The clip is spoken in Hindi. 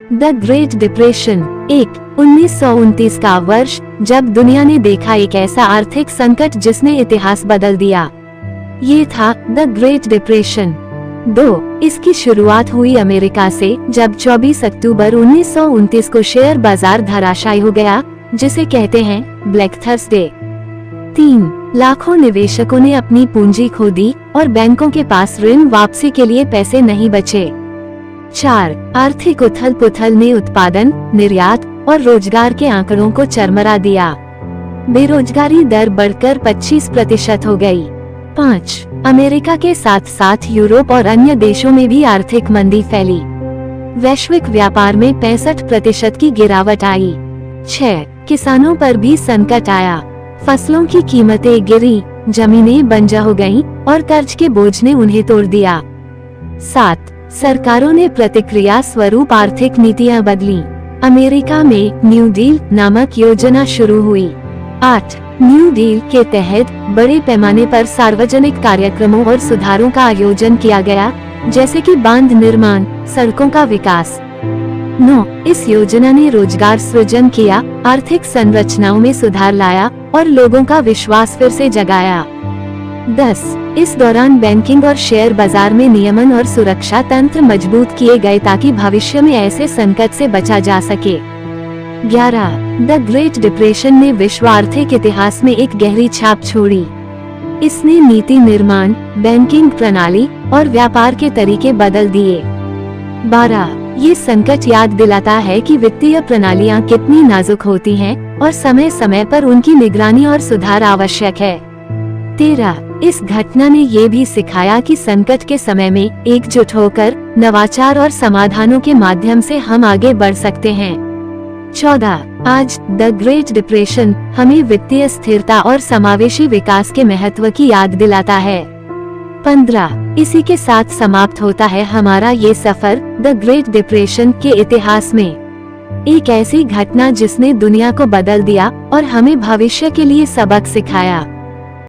द ग्रेट डिप्रेशन, 1929 का वर्ष, जब दुनिया ने देखा एक ऐसा आर्थिक संकट जिसने इतिहास बदल दिया। ये था द ग्रेट डिप्रेशन। 2. इसकी शुरुआत हुई अमेरिका से, जब 24 अक्टूबर 1929 को शेयर बाजार धराशायी हो गया, जिसे कहते हैं ब्लैक थर्सडे। 3. लाखों निवेशकों ने अपनी पूंजी खो दी और बैंकों के पास ऋण वापसी के लिए पैसे नहीं बचे। 4. आर्थिक उथल पुथल ने उत्पादन, निर्यात और रोजगार के आंकड़ों को चरमरा दिया। बेरोजगारी दर बढ़कर 25% हो गई। 5. अमेरिका के साथ साथ यूरोप और अन्य देशों में भी आर्थिक मंदी फैली। वैश्विक व्यापार में 65% की गिरावट आई। 6. किसानों पर भी संकट आया। फसलों की कीमतें गिरी, जमीनें बंजर हो गईं और कर्ज के बोझ ने उन्हें तोड़ दिया। 7. सरकारों ने प्रतिक्रिया स्वरूप आर्थिक नीतियां बदली। अमेरिका में न्यू डील नामक योजना शुरू हुई। 8. न्यू डील के तहत बड़े पैमाने पर सार्वजनिक कार्यक्रमों और सुधारों का आयोजन किया गया, जैसे कि बांध निर्माण, सड़कों का विकास। 9. इस योजना ने रोजगार सृजन किया, आर्थिक संरचनाओं में सुधार लाया और लोगों का विश्वास फिर से जगाया। 10. इस दौरान बैंकिंग और शेयर बाजार में नियमन और सुरक्षा तंत्र मजबूत किए गए ताकि भविष्य में ऐसे संकट से बचा जा सके। 11. द ग्रेट डिप्रेशन ने विश्व आर्थिक इतिहास में एक गहरी छाप छोड़ी। इसने नीति निर्माण, बैंकिंग प्रणाली और व्यापार के तरीके बदल दिए। 12. ये संकट याद दिलाता है कि वित्तीय प्रणालियां कितनी नाजुक होती हैं और समय समय पर उनकी निगरानी और सुधार आवश्यक है। 13. इस घटना ने ये भी सिखाया कि संकट के समय में एकजुट होकर नवाचार और समाधानों के माध्यम से हम आगे बढ़ सकते हैं। 14. आज द ग्रेट डिप्रेशन हमें वित्तीय स्थिरता और समावेशी विकास के महत्व की याद दिलाता है। 15. इसी के साथ समाप्त होता है हमारा ये सफर द ग्रेट डिप्रेशन के इतिहास में। एक ऐसी घटना जिसने दुनिया को बदल दिया और हमें भविष्य के लिए सबक सिखाया।